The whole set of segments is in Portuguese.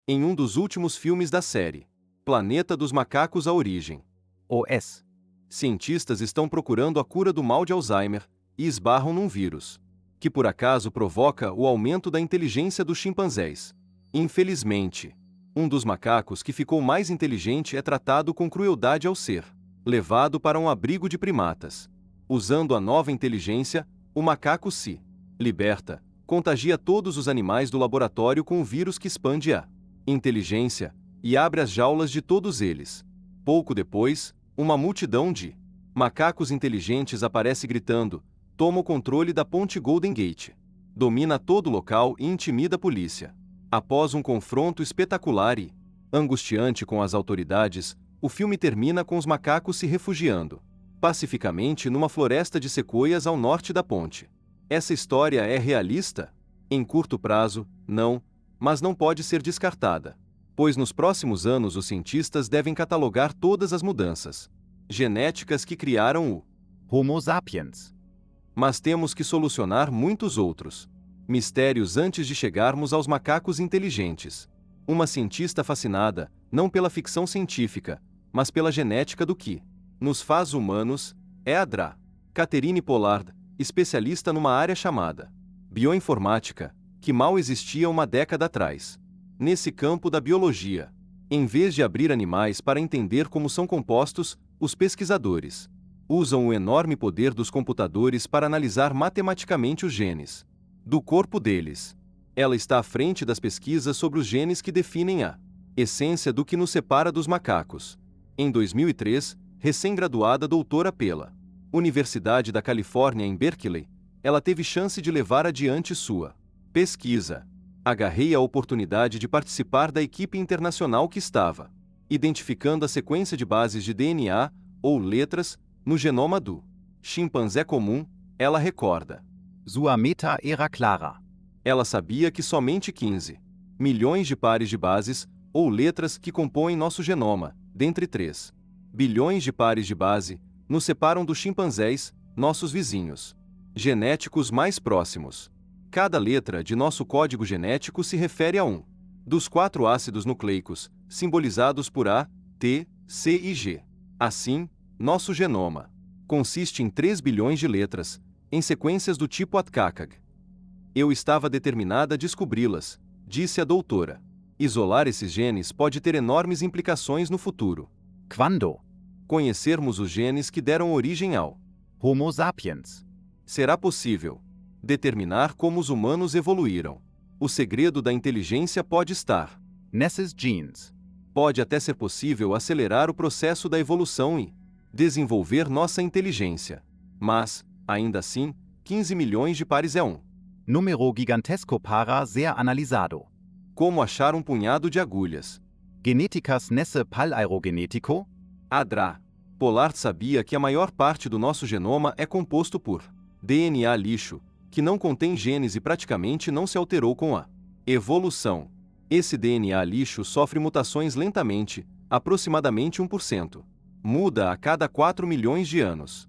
Em um dos últimos filmes da série, Planeta dos Macacos: A Origem, OS. cientistas estão procurando a cura do mal de Alzheimer e esbarram num vírus, que por acaso provoca o aumento da inteligência dos chimpanzés. Infelizmente, um dos macacos que ficou mais inteligente é tratado com crueldade ao ser levado para um abrigo de primatas. Usando a nova inteligência, o macaco se liberta, contagia todos os animais do laboratório com o vírus que expande a inteligência e abre as jaulas de todos eles. Pouco depois, uma multidão de macacos inteligentes aparece gritando, toma o controle da ponte Golden Gate, domina todo o local e intimida a polícia. Após um confronto espetacular e angustiante com as autoridades, o filme termina com os macacos se refugiando pacificamente numa floresta de sequoias ao norte da ponte. Essa história é realista? Em curto prazo, não, mas não pode ser descartada, pois nos próximos anos os cientistas devem catalogar todas as mudanças genéticas que criaram o Homo sapiens. Mas temos que solucionar muitos outros mistérios antes de chegarmos aos macacos inteligentes. Uma cientista fascinada, não pela ficção científica, mas pela genética do que nos faz humanos, é a Dra. Catherine Pollard, especialista numa área chamada bioinformática, que mal existia uma década atrás. Nesse campo da biologia, em vez de abrir animais para entender como são compostos, os pesquisadores usam o enorme poder dos computadores para analisar matematicamente os genes do corpo deles. Ela está à frente das pesquisas sobre os genes que definem a essência do que nos separa dos macacos. Em 2003, recém-graduada doutora pela Universidade da Califórnia em Berkeley, ela teve chance de levar adiante sua pesquisa. Agarrei a oportunidade de participar da equipe internacional que estava identificando a sequência de bases de DNA, ou letras, no genoma do chimpanzé comum. Ela recorda. Sua meta era clara. Ela sabia que somente 15 milhões de pares de bases, ou letras, que compõem nosso genoma, dentre 3 bilhões de pares de base, nos separam dos chimpanzés, nossos vizinhos genéticos mais próximos. Cada letra de nosso código genético se refere a um dos 4 ácidos nucleicos, simbolizados por A, T, C e G. Assim, nosso genoma consiste em 3 bilhões de letras, em sequências do tipo ATCACAG. Eu estava determinada a descobri-las, disse a doutora. Isolar esses genes pode ter enormes implicações no futuro. Quando? Conhecermos os genes que deram origem ao Homo sapiens. será possível determinar como os humanos evoluíram. O segredo da inteligência pode estar Nesses genes. Pode até ser possível acelerar o processo da evolução e desenvolver nossa inteligência. Mas, ainda assim, 15 milhões de pares é um Número gigantesco para ser analisado. como achar um punhado de agulhas. Genéticas nesse palaerogenético? A Dra. Pollard sabia que a maior parte do nosso genoma é composto por DNA lixo, que não contém genes e praticamente não se alterou com a evolução. Esse DNA lixo sofre mutações lentamente, aproximadamente 1%. Muda a cada 4 milhões de anos.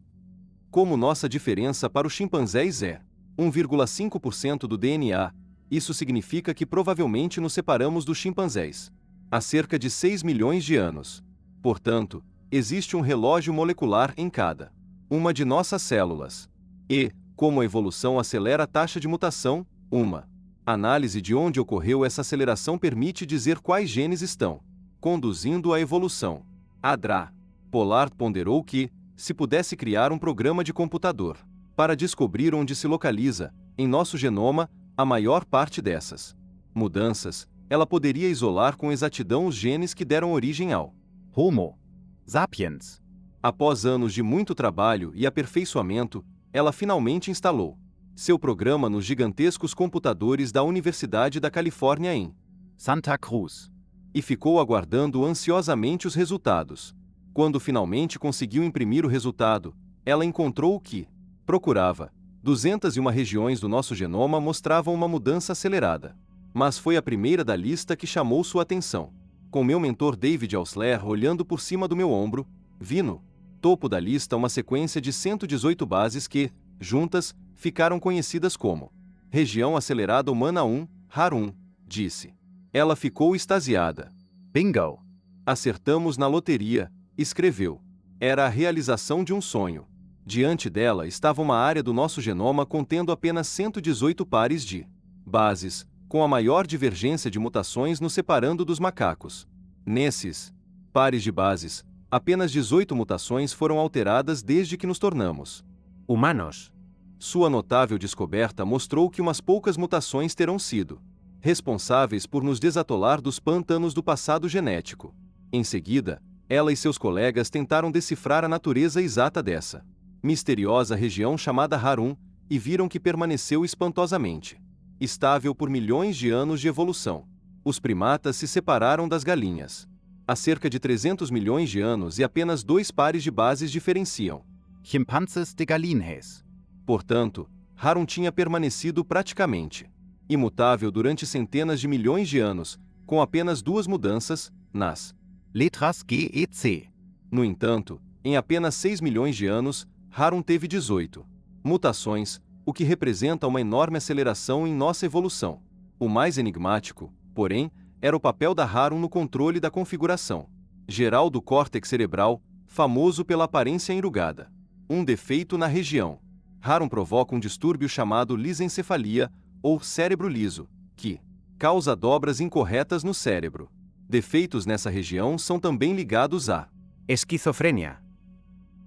Como nossa diferença para os chimpanzés é 1,5% do DNA, isso significa que provavelmente nos separamos dos chimpanzés há cerca de 6 milhões de anos. Portanto, existe um relógio molecular em cada uma de nossas células. E, como a evolução acelera a taxa de mutação, uma análise de onde ocorreu essa aceleração permite dizer quais genes estão conduzindo a evolução. A Dra. Pollard ponderou que, se pudesse criar um programa de computador para descobrir onde se localiza, em nosso genoma, a maior parte dessas mudanças, ela poderia isolar com exatidão os genes que deram origem ao Homo sapiens. Após anos de muito trabalho e aperfeiçoamento, ela finalmente instalou seu programa nos gigantescos computadores da Universidade da Califórnia em Santa Cruz. e ficou aguardando ansiosamente os resultados. Quando finalmente conseguiu imprimir o resultado, ela encontrou o que procurava. 201 regiões do nosso genoma mostravam uma mudança acelerada. Mas foi a primeira da lista que chamou sua atenção. Com meu mentor David Ausler olhando por cima do meu ombro, vi no topo da lista uma sequência de 118 bases que, juntas, ficaram conhecidas como Região Acelerada Humana 1, RAR1, disse. Ela ficou extasiada. Bingo! Acertamos na loteria, escreveu. Era a realização de um sonho. Diante dela estava uma área do nosso genoma contendo apenas 118 pares de bases, com a maior divergência de mutações nos separando dos macacos. Nesses pares de bases, apenas 18 mutações foram alteradas desde que nos tornamos humanos. Sua notável descoberta mostrou que umas poucas mutações terão sido responsáveis por nos desatolar dos pântanos do passado genético. Em seguida, ela e seus colegas tentaram decifrar a natureza exata dessa misteriosa região chamada Harum e viram que permaneceu espantosamente estável por milhões de anos de evolução. Os primatas se separaram das galinhas há cerca de 300 milhões de anos e apenas 2 pares de bases diferenciam. Chimpanzes de galinhas. Portanto, Harum tinha permanecido praticamente imutável durante centenas de milhões de anos, com apenas 2 mudanças nas Letras G e C. No entanto, em apenas 6 milhões de anos, Harum teve 18 mutações, o que representa uma enorme aceleração em nossa evolução. O mais enigmático, porém, era o papel da Harum no controle da configuração geral do córtex cerebral, famoso pela aparência enrugada. Um defeito na região. Harum provoca um distúrbio chamado lisencefalia, ou cérebro liso, que causa dobras incorretas no cérebro. Defeitos nessa região são também ligados à Esquizofrenia.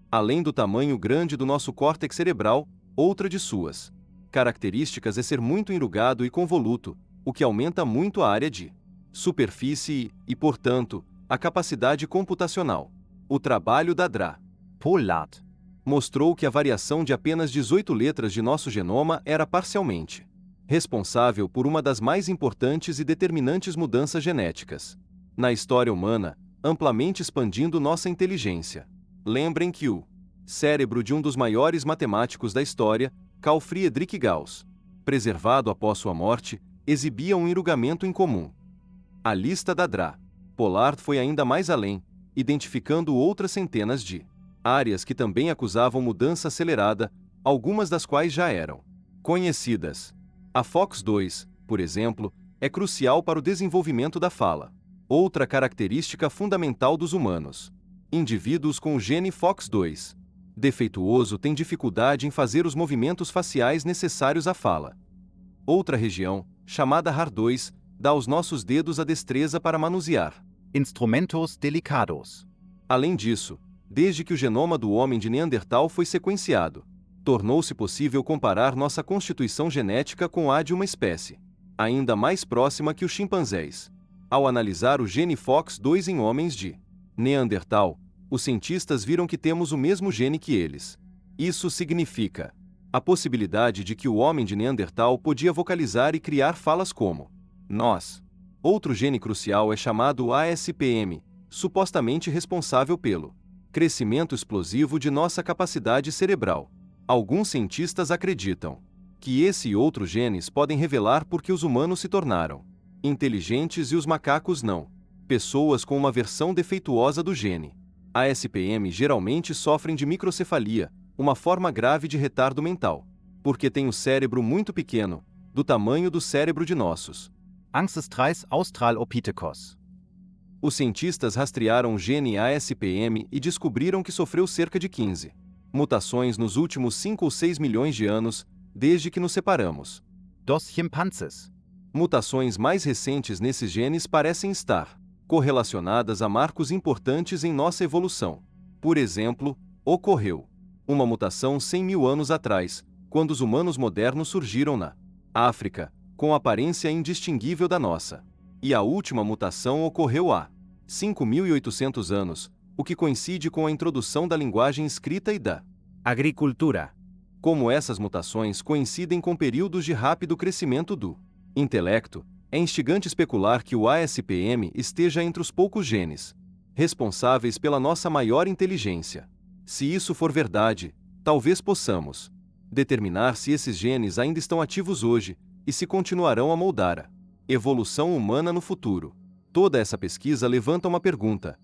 Além do tamanho grande do nosso córtex cerebral, outra de suas características é ser muito enrugado e convoluto, o que aumenta muito a área de superfície e, portanto, a capacidade computacional. O trabalho da DRA Pollard mostrou que a variação de apenas 18 letras de nosso genoma era parcialmente responsável por uma das mais importantes e determinantes mudanças genéticas na história humana, amplamente expandindo nossa inteligência. Lembrem que o cérebro de um dos maiores matemáticos da história, Carl Friedrich Gauss, preservado após sua morte, exibia um enrugamento incomum. A lista da DRA Pollard foi ainda mais além, identificando outras centenas de áreas que também acusavam mudança acelerada, algumas das quais já eram conhecidas. A FOX2, por exemplo, é crucial para o desenvolvimento da fala. Outra característica fundamental dos humanos. Indivíduos com o gene FOX2 defeituoso têm dificuldade em fazer os movimentos faciais necessários à fala. Outra região, chamada HAR2, dá aos nossos dedos a destreza para manusear Instrumentos delicados. Além disso, desde que o genoma do homem de Neandertal foi sequenciado, tornou-se possível comparar nossa constituição genética com a de uma espécie ainda mais próxima que os chimpanzés. Ao analisar o gene FOX2 em homens de Neandertal, os cientistas viram que temos o mesmo gene que eles. Isso significa a possibilidade de que o homem de Neandertal podia vocalizar e criar falas como nós. Outro gene crucial é chamado ASPM, supostamente responsável pelo crescimento explosivo de nossa capacidade cerebral. Alguns cientistas acreditam que esse e outros genes podem revelar por que os humanos se tornaram inteligentes e os macacos não. Pessoas com uma versão defeituosa do gene ASPM geralmente sofrem de microcefalia, uma forma grave de retardo mental, porque têm o cérebro muito pequeno, do tamanho do cérebro de nossos Ancestrais Australopithecus. Os cientistas rastrearam o gene ASPM e descobriram que sofreu cerca de 15 mutações nos últimos 5 ou 6 milhões de anos, desde que nos separamos. Dos chimpanzes. Mutações mais recentes nesses genes parecem estar correlacionadas a marcos importantes em nossa evolução. Por exemplo, ocorreu uma mutação 100 mil anos atrás, quando os humanos modernos surgiram na África, com aparência indistinguível da nossa. E a última mutação ocorreu há 5.800 anos, o que coincide com a introdução da linguagem escrita e da agricultura. Como essas mutações coincidem com períodos de rápido crescimento do intelecto, é instigante especular que o ASPM esteja entre os poucos genes responsáveis pela nossa maior inteligência. Se isso for verdade, talvez possamos determinar se esses genes ainda estão ativos hoje e se continuarão a moldar a evolução humana no futuro. Toda essa pesquisa levanta uma pergunta: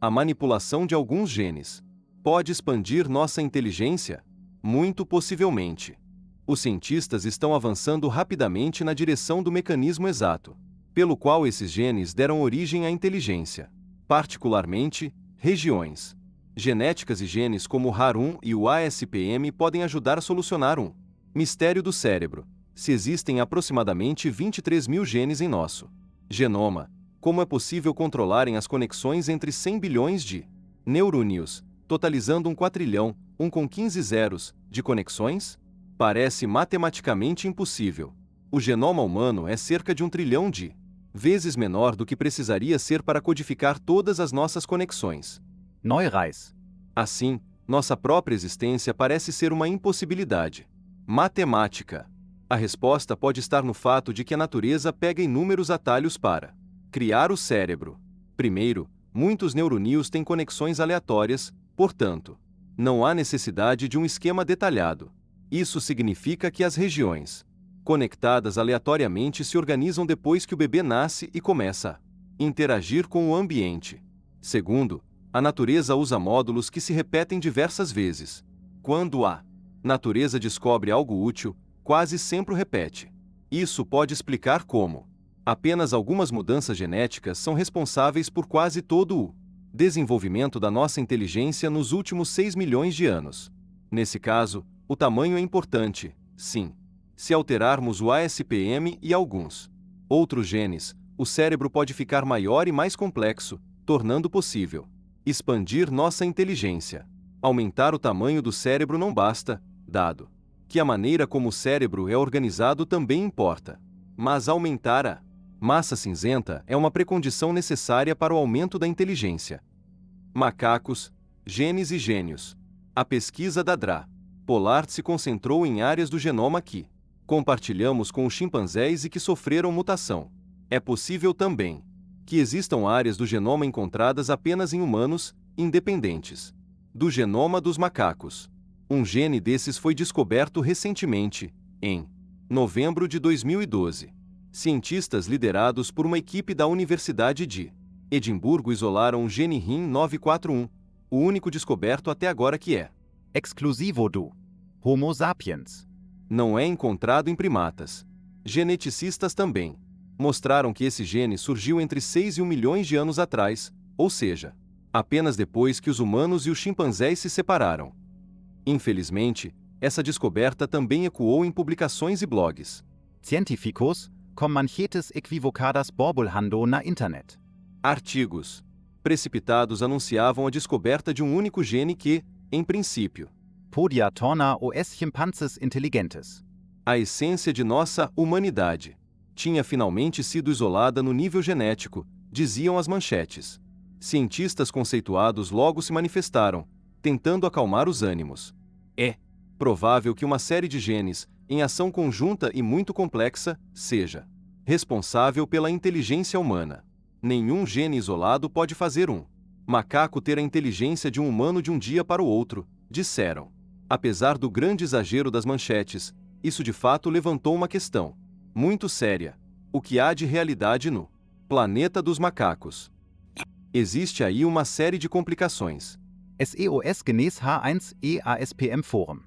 a manipulação de alguns genes pode expandir nossa inteligência? Muito possivelmente. Os cientistas estão avançando rapidamente na direção do mecanismo exato. pelo qual esses genes deram origem à inteligência. Particularmente, regiões genéticas e genes como o HAR1 e o ASPM podem ajudar a solucionar um mistério do cérebro. Se existem aproximadamente 23 mil genes em nosso genoma, como é possível controlarem as conexões entre 100 bilhões de neurônios, totalizando 1 quatrilhão, 1 com 15 zeros, de conexões? Parece matematicamente impossível. O genoma humano é cerca de 1 trilhão de vezes menor do que precisaria ser para codificar todas as nossas conexões neurais. Assim, nossa própria existência parece ser uma impossibilidade matemática. A resposta pode estar no fato de que a natureza pega inúmeros atalhos para criar o cérebro. Primeiro, muitos neurônios têm conexões aleatórias, portanto, não há necessidade de um esquema detalhado. Isso significa que as regiões conectadas aleatoriamente se organizam depois que o bebê nasce e começa a interagir com o ambiente. Segundo, a natureza usa módulos que se repetem diversas vezes. Quando a natureza descobre algo útil, quase sempre o repete. Isso pode explicar como apenas algumas mudanças genéticas são responsáveis por quase todo o desenvolvimento da nossa inteligência nos últimos 6 milhões de anos. Nesse caso, o tamanho é importante, sim. Se alterarmos o ASPM e alguns outros genes, o cérebro pode ficar maior e mais complexo, tornando possível expandir nossa inteligência. Aumentar o tamanho do cérebro não basta, dado que a maneira como o cérebro é organizado também importa. Mas aumentar a massa cinzenta é uma precondição necessária para o aumento da inteligência. Macacos, genes e gênios. A pesquisa da DRA Pollard se concentrou em áreas do genoma que compartilhamos com os chimpanzés e que sofreram mutação. É possível também que existam áreas do genoma encontradas apenas em humanos, independentes do genoma dos macacos. Um gene desses foi descoberto recentemente, em novembro de 2012. Cientistas liderados por uma equipe da Universidade de Edimburgo isolaram o gene RIM941, o único descoberto até agora que é exclusivo do Homo sapiens. Não é encontrado em primatas. Geneticistas também mostraram que esse gene surgiu entre 6 e 1 milhões de anos atrás, ou seja, apenas depois que os humanos e os chimpanzés se separaram. Infelizmente, essa descoberta também ecoou em publicações e blogs. Científicos com manchetes equivocadas borbulhando na internet. Artigos precipitados anunciavam a descoberta de um único gene que, em princípio, podia tornar os chimpanzes inteligentes. A essência de nossa humanidade tinha finalmente sido isolada no nível genético, diziam as manchetes. Cientistas conceituados logo se manifestaram, tentando acalmar os ânimos. É provável que uma série de genes, em ação conjunta e muito complexa, seja responsável pela inteligência humana. Nenhum gene isolado pode fazer um macaco ter a inteligência de um humano de um dia para o outro, disseram. Apesar do grande exagero das manchetes, isso de fato levantou uma questão muito séria. O que há de realidade no planeta dos macacos? Existe aí uma série de complicações. SEOS genes H1 e ASPM Forum.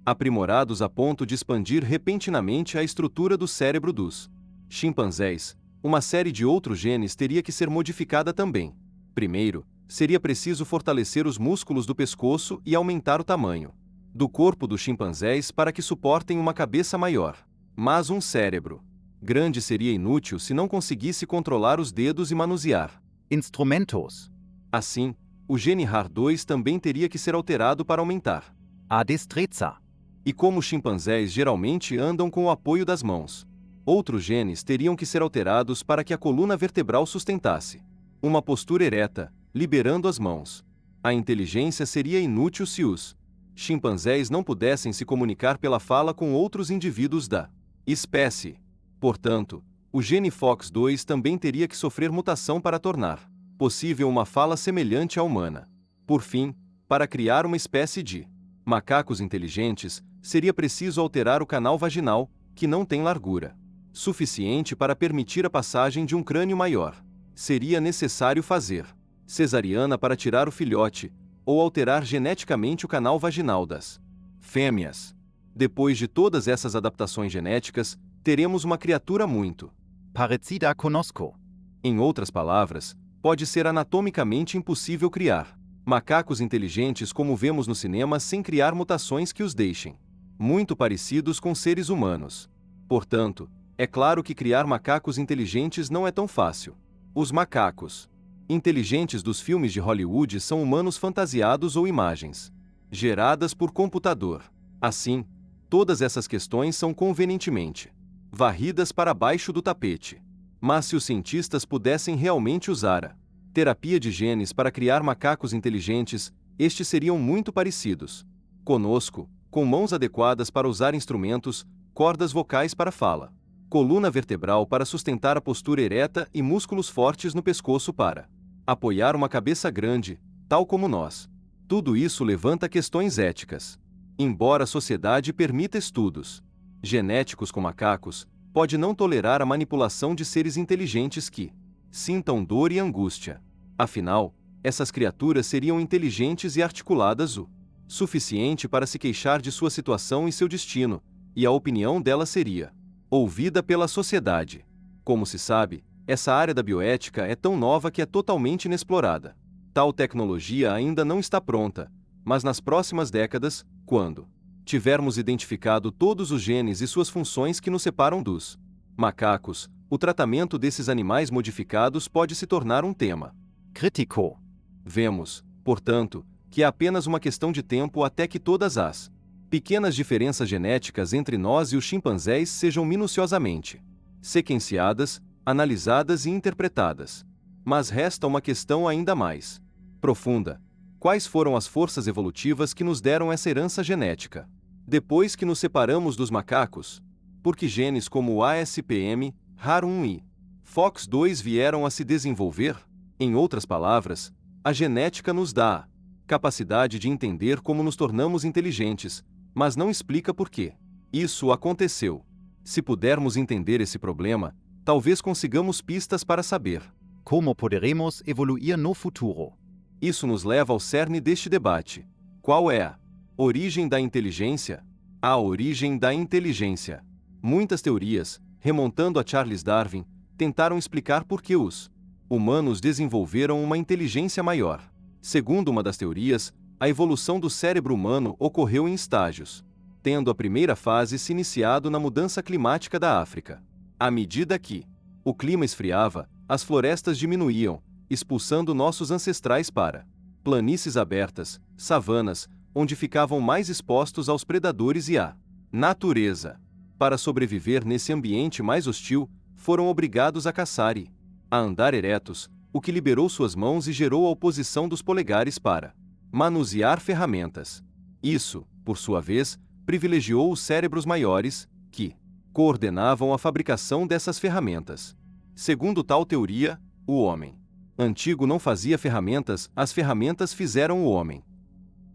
Aprimorados a ponto de expandir repentinamente a estrutura do cérebro dos chimpanzés, uma série de outros genes teria que ser modificada também. Primeiro, seria preciso fortalecer os músculos do pescoço e aumentar o tamanho do corpo dos chimpanzés para que suportem uma cabeça maior. Mas um cérebro grande seria inútil se não conseguisse controlar os dedos e manusear instrumentos. Assim, o gene HAR2 também teria que ser alterado para aumentar a destreza. E como os chimpanzés geralmente andam com o apoio das mãos, outros genes teriam que ser alterados para que a coluna vertebral sustentasse uma postura ereta, liberando as mãos. A inteligência seria inútil se os chimpanzés não pudessem se comunicar pela fala com outros indivíduos da espécie. Portanto, o gene FOX2 também teria que sofrer mutação para tornar possível uma fala semelhante à humana. Por fim, para criar uma espécie de macacos inteligentes, seria preciso alterar o canal vaginal, que não tem largura suficiente para permitir a passagem de um crânio maior. Seria necessário fazer cesariana para tirar o filhote, ou alterar geneticamente o canal vaginal das fêmeas. Depois de todas essas adaptações genéticas, teremos uma criatura muito parecida conosco. Em outras palavras, pode ser anatomicamente impossível criar macacos inteligentes como vemos no cinema sem criar mutações que os deixem muito parecidos com seres humanos. Portanto, é claro que criar macacos inteligentes não é tão fácil. Os macacos inteligentes dos filmes de Hollywood são humanos fantasiados ou imagens geradas por computador. Assim, todas essas questões são convenientemente varridas para baixo do tapete. Mas se os cientistas pudessem realmente usar a terapia de genes para criar macacos inteligentes, estes seriam muito parecidos conosco, com mãos adequadas para usar instrumentos, cordas vocais para fala, coluna vertebral para sustentar a postura ereta e músculos fortes no pescoço para apoiar uma cabeça grande, tal como nós. Tudo isso levanta questões éticas. Embora a sociedade permita estudos genéticos com macacos, pode não tolerar a manipulação de seres inteligentes que sintam dor e angústia. Afinal, essas criaturas seriam inteligentes e articuladas o suficiente para se queixar de sua situação e seu destino, e a opinião delas seria ouvida pela sociedade. Como se sabe, essa área da bioética é tão nova que é totalmente inexplorada. Tal tecnologia ainda não está pronta, mas nas próximas décadas, quando tivermos identificado todos os genes e suas funções que nos separam dos macacos, o tratamento desses animais modificados pode se tornar um tema crítico. Vemos, portanto, que é apenas uma questão de tempo até que todas as pequenas diferenças genéticas entre nós e os chimpanzés sejam minuciosamente sequenciadas, analisadas e interpretadas. Mas resta uma questão ainda mais profunda. Quais foram as forças evolutivas que nos deram essa herança genética? Depois que nos separamos dos macacos, por que genes como o ASPM, HAR1 e FOX2 vieram a se desenvolver? Em outras palavras, a genética nos dá a capacidade de entender como nos tornamos inteligentes, mas não explica por quê isso aconteceu. Se pudermos entender esse problema, talvez consigamos pistas para saber Como poderemos evoluir no futuro? Isso nos leva ao cerne deste debate. Qual é a origem da inteligência? A origem da inteligência. Muitas teorias, remontando a Charles Darwin, tentaram explicar por que os humanos desenvolveram uma inteligência maior. Segundo uma das teorias, a evolução do cérebro humano ocorreu em estágios, tendo a primeira fase se iniciado na mudança climática da África. À medida que o clima esfriava, as florestas diminuíam, expulsando nossos ancestrais para planícies abertas, savanas, onde ficavam mais expostos aos predadores e à natureza. Para sobreviver nesse ambiente mais hostil, foram obrigados a caçar e a andar eretos, o que liberou suas mãos e gerou a oposição dos polegares para manusear ferramentas. Isso, por sua vez, privilegiou os cérebros maiores, que coordenavam a fabricação dessas ferramentas. Segundo tal teoria, o homem antigo não fazia ferramentas, as ferramentas fizeram o homem.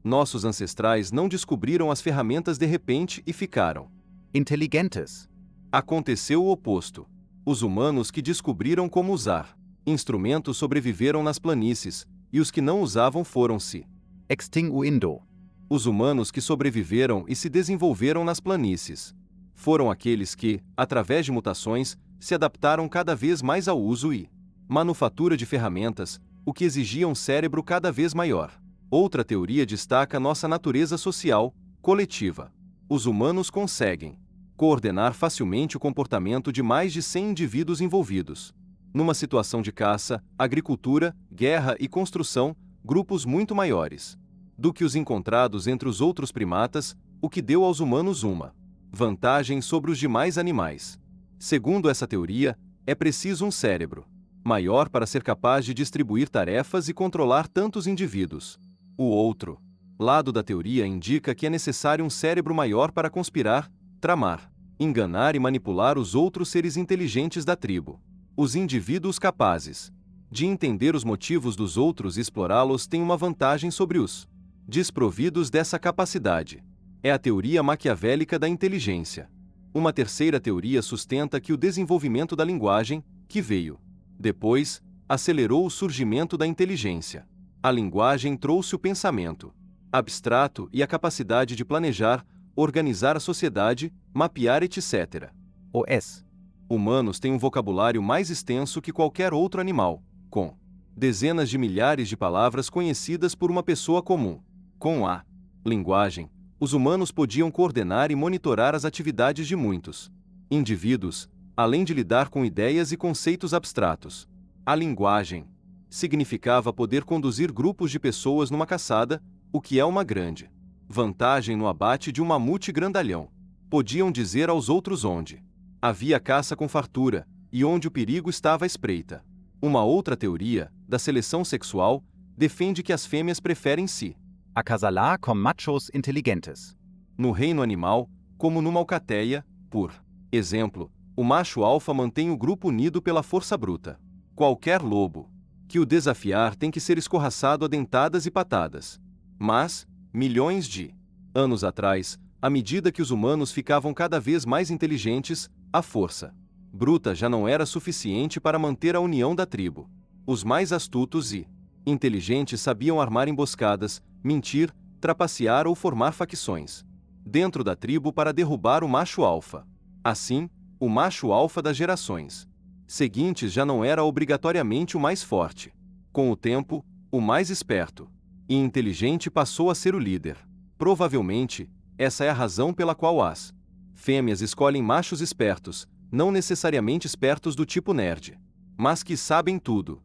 Nossos ancestrais não descobriram as ferramentas de repente e ficaram inteligentes. Aconteceu o oposto. Os humanos que descobriram como usar instrumentos sobreviveram nas planícies, e os que não usavam foram se extinguindo. Os humanos que sobreviveram e se desenvolveram nas planícies foram aqueles que, através de mutações, se adaptaram cada vez mais ao uso e manufatura de ferramentas, o que exigia um cérebro cada vez maior. Outra teoria destaca nossa natureza social, coletiva. Os humanos conseguem coordenar facilmente o comportamento de mais de 100 indivíduos envolvidos numa situação de caça, agricultura, guerra e construção, grupos muito maiores do que os encontrados entre os outros primatas, o que deu aos humanos uma vantagem sobre os demais animais. Segundo essa teoria, é preciso um cérebro maior para ser capaz de distribuir tarefas e controlar tantos indivíduos. O outro lado da teoria indica que é necessário um cérebro maior para conspirar, tramar, enganar e manipular os outros seres inteligentes da tribo. Os indivíduos capazes de entender os motivos dos outros e explorá-los têm uma vantagem sobre os desprovidos dessa capacidade. É a teoria maquiavélica da inteligência. Uma terceira teoria sustenta que o desenvolvimento da linguagem, que veio depois, acelerou o surgimento da inteligência. A linguagem trouxe o pensamento abstrato e a capacidade de planejar, organizar a sociedade, mapear etc. OS. Humanos têm um vocabulário mais extenso que qualquer outro animal, com dezenas de milhares de palavras conhecidas por uma pessoa comum. Com a linguagem, os humanos podiam coordenar e monitorar as atividades de muitos indivíduos, além de lidar com ideias e conceitos abstratos. A linguagem significava poder conduzir grupos de pessoas numa caçada, o que é uma grande vantagem no abate de um mamute grandalhão. Podiam dizer aos outros onde havia caça com fartura e onde o perigo estava à espreita. Uma outra teoria, da seleção sexual, defende que as fêmeas preferem se acasalar com machos inteligentes. no reino animal, como numa alcateia, por exemplo, o macho alfa mantém o grupo unido pela força bruta. Qualquer lobo que o desafiar tem que ser escorraçado a dentadas e patadas. Mas, milhões de anos atrás, à medida que os humanos ficavam cada vez mais inteligentes, a força bruta já não era suficiente para manter a união da tribo. Os mais astutos e inteligentes sabiam armar emboscadas, mentir, trapacear ou formar facções dentro da tribo para derrubar o macho alfa. Assim, o macho alfa das gerações seguintes já não era obrigatoriamente o mais forte. Com o tempo, o mais esperto e inteligente passou a ser o líder. Provavelmente, essa é a razão pela qual as fêmeas escolhem machos espertos, não necessariamente espertos do tipo nerd, mas que sabem tudo.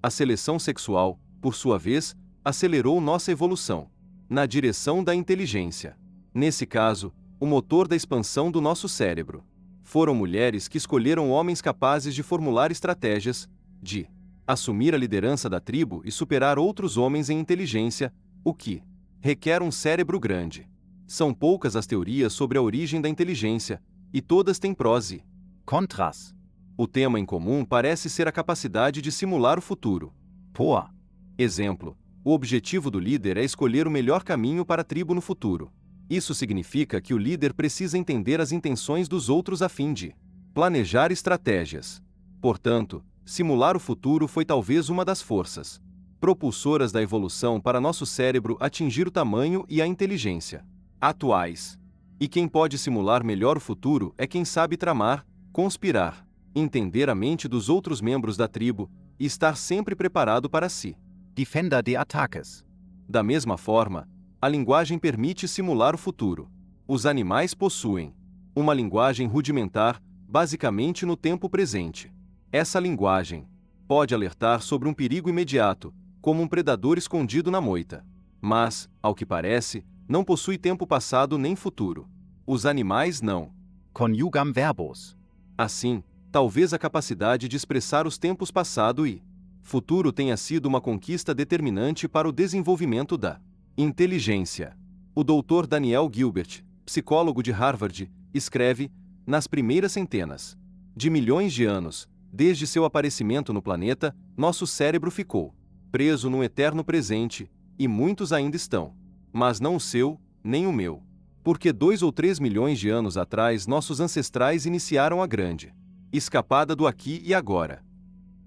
A seleção sexual, por sua vez, acelerou nossa evolução na direção da inteligência. Nesse caso, o motor da expansão do nosso cérebro. Foram mulheres que escolheram homens capazes de formular estratégias, de assumir a liderança da tribo e superar outros homens em inteligência, o que requer um cérebro grande. São poucas as teorias sobre a origem da inteligência, e todas têm prós e Contras. o tema em comum parece ser a capacidade de simular o futuro. Por Exemplo: o objetivo do líder é escolher o melhor caminho para a tribo no futuro. Isso significa que o líder precisa entender as intenções dos outros a fim de planejar estratégias. Portanto, simular o futuro foi talvez uma das forças propulsoras da evolução para nosso cérebro atingir o tamanho e a inteligência atuais. E quem pode simular melhor o futuro é quem sabe tramar, conspirar, entender a mente dos outros membros da tribo e estar sempre preparado para si. defender de ataques. Da mesma forma, a linguagem permite simular o futuro. Os animais possuem uma linguagem rudimentar, basicamente no tempo presente. Essa linguagem pode alertar sobre um perigo imediato, como um predador escondido na moita. Mas, ao que parece, não possui tempo passado nem futuro. Os animais não. Conjugam verbos. Assim, talvez a capacidade de expressar os tempos passado e futuro tenha sido uma conquista determinante para o desenvolvimento da inteligência. O Dr. Daniel Gilbert, psicólogo de Harvard, escreve: nas primeiras centenas de milhões de anos, desde seu aparecimento no planeta, nosso cérebro ficou preso num eterno presente, e muitos ainda estão. Mas não o seu, nem o meu. Porque 2 ou 3 milhões de anos atrás nossos ancestrais iniciaram a grande escapada do aqui e agora.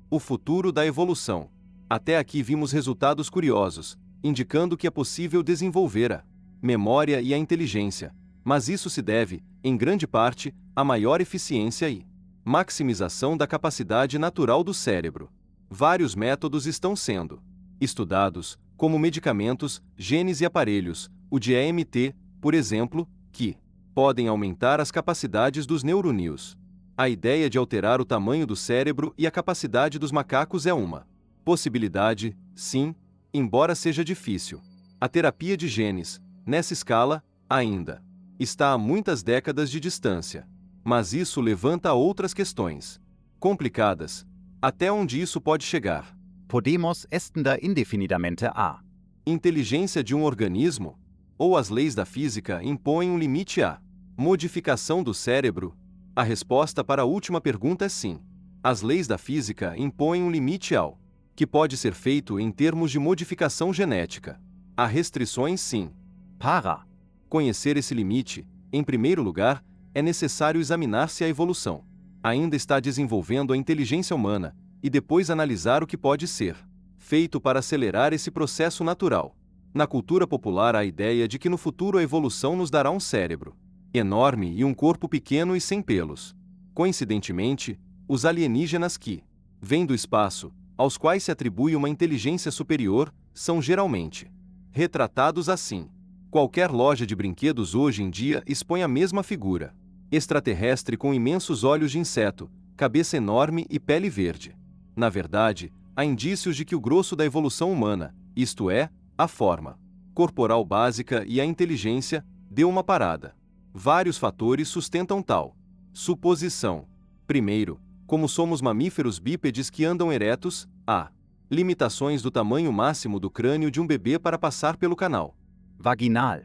O futuro da evolução. Até aqui vimos resultados curiosos, indicando que é possível desenvolver a memória e a inteligência, mas isso se deve, em grande parte, à maior eficiência e maximização da capacidade natural do cérebro. Vários métodos estão sendo estudados, como medicamentos, genes e aparelhos, o de EMT, por exemplo, que podem aumentar as capacidades dos neurônios. A ideia de alterar o tamanho do cérebro e a capacidade dos macacos é uma possibilidade, sim, embora seja difícil. A terapia de genes, nessa escala, ainda está a muitas décadas de distância. Mas isso levanta outras questões complicadas. Até onde isso pode chegar? Podemos estender indefinidamente a Inteligência de um organismo? Ou as leis da física impõem um limite à modificação do cérebro? A resposta para a última pergunta é sim. As leis da física impõem um limite ao que pode ser feito em termos de modificação genética. Há restrições, sim. para Conhecer esse limite, em primeiro lugar, é necessário examinar se a evolução ainda está desenvolvendo a inteligência humana, e depois analisar o que pode ser feito para acelerar esse processo natural. Na cultura popular há a ideia de que no futuro a evolução nos dará um cérebro enorme e um corpo pequeno e sem pelos. Coincidentemente, os alienígenas que vêm do espaço, aos quais se atribui uma inteligência superior, são geralmente retratados assim. Qualquer loja de brinquedos hoje em dia expõe a mesma figura. Extraterrestre com imensos olhos de inseto, cabeça enorme e pele verde. Na verdade, há indícios de que o grosso da evolução humana, isto é, a forma corporal básica e a inteligência, deu uma parada. Vários fatores sustentam tal suposição. Primeiro, como somos mamíferos bípedes que andam eretos, há limitações do tamanho máximo do crânio de um bebê para passar pelo canal Vaginal.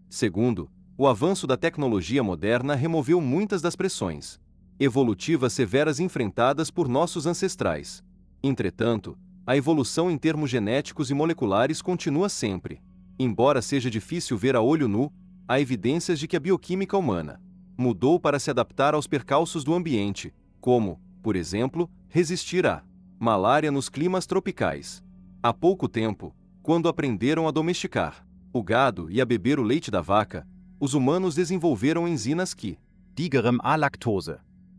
Segundo, o avanço da tecnologia moderna removeu muitas das pressões evolutivas severas enfrentadas por nossos ancestrais. Entretanto, a evolução em termos genéticos e moleculares continua sempre. Embora seja difícil ver a olho nu, há evidências de que a bioquímica humana mudou para se adaptar aos percalços do ambiente, como, por exemplo, resistir à malária nos climas tropicais. Há pouco tempo, quando aprenderam a domesticar o gado e a beber o leite da vaca, os humanos desenvolveram enzimas que Digerem a lactose.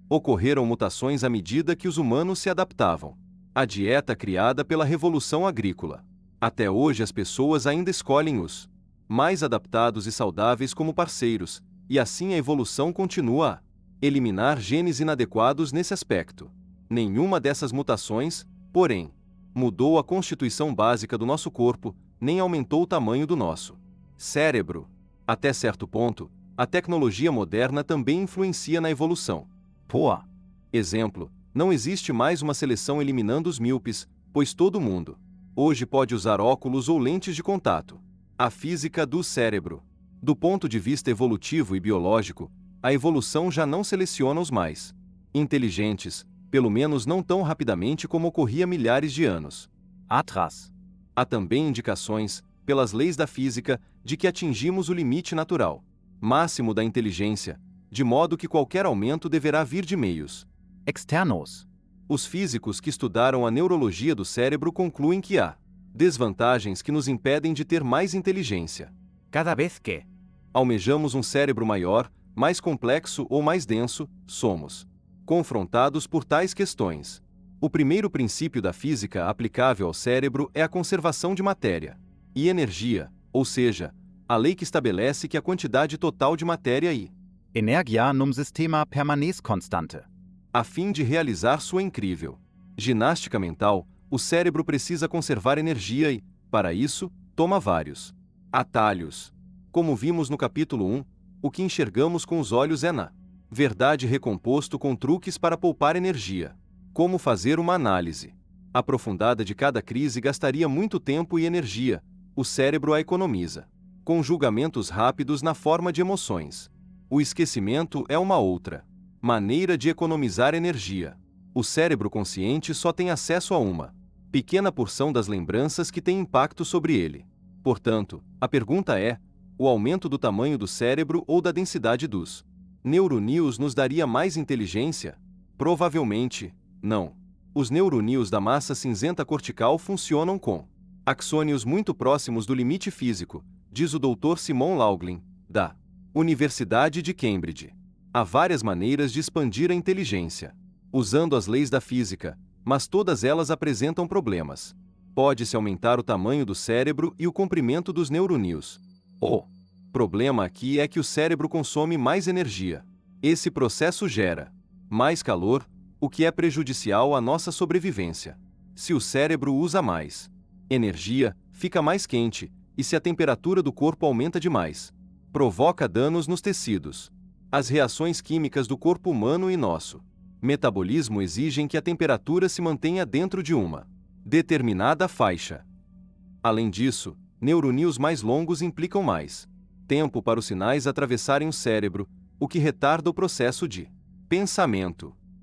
ocorreram mutações à medida que os humanos se adaptavam à dieta criada pela Revolução Agrícola. Até hoje as pessoas ainda escolhem os mais adaptados e saudáveis como parceiros, e assim a evolução continua a eliminar genes inadequados nesse aspecto. Nenhuma dessas mutações, porém, mudou a constituição básica do nosso corpo, nem aumentou o tamanho do nosso cérebro. Até certo ponto, a tecnologia moderna também influencia na evolução. Por. Exemplo, não existe mais uma seleção eliminando os míopes, pois todo mundo hoje pode usar óculos ou lentes de contato. A física do cérebro. Do ponto de vista evolutivo e biológico, a evolução já não seleciona os mais inteligentes, pelo menos não tão rapidamente como ocorria há milhares de anos. Atras. Há também indicações, pelas leis da física, de que atingimos o limite natural máximo da inteligência, de modo que qualquer aumento deverá vir de meios Externos. Os físicos que estudaram a neurologia do cérebro concluem que há desvantagens que nos impedem de ter mais inteligência. Cada vez que Almejamos um cérebro maior, mais complexo ou mais denso, somos confrontados por tais questões. O primeiro princípio da física aplicável ao cérebro é a conservação de matéria e energia, ou seja, a lei que estabelece que a quantidade total de matéria e Energia num sistema permanece constante. a fim de realizar sua incrível ginástica mental, o cérebro precisa conservar energia e, para isso, toma vários atalhos. Como vimos no capítulo 1, o que enxergamos com os olhos é, na verdade, recomposto com truques para poupar energia. Como fazer uma análise aprofundada de cada crise gastaria muito tempo e energia, o cérebro a economiza com julgamentos rápidos na forma de emoções. O esquecimento é uma outra maneira de economizar energia. O cérebro consciente só tem acesso a uma pequena porção das lembranças que tem impacto sobre ele. Portanto, a pergunta é: o aumento do tamanho do cérebro ou da densidade dos neuroníons nos daria mais inteligência? Provavelmente, não. Os neuroníons da massa cinzenta cortical funcionam com axônios muito próximos do limite físico, diz o Dr. Simon Laughlin, da Universidade de Cambridge. Há várias maneiras de expandir a inteligência, usando as leis da física, mas todas elas apresentam problemas. Pode-se aumentar o tamanho do cérebro e o comprimento dos neuroníons. O problema aqui é que o cérebro consome mais energia. Esse processo gera mais calor, o que é prejudicial à nossa sobrevivência. Se o cérebro usa mais energia, fica mais quente, e se a temperatura do corpo aumenta demais, provoca danos nos tecidos. As reações químicas do corpo humano e nosso metabolismo exigem que a temperatura se mantenha dentro de uma determinada faixa. Além disso, neuroníons mais longos implicam mais tempo para os sinais atravessarem o cérebro, o que retarda o processo de pensamento.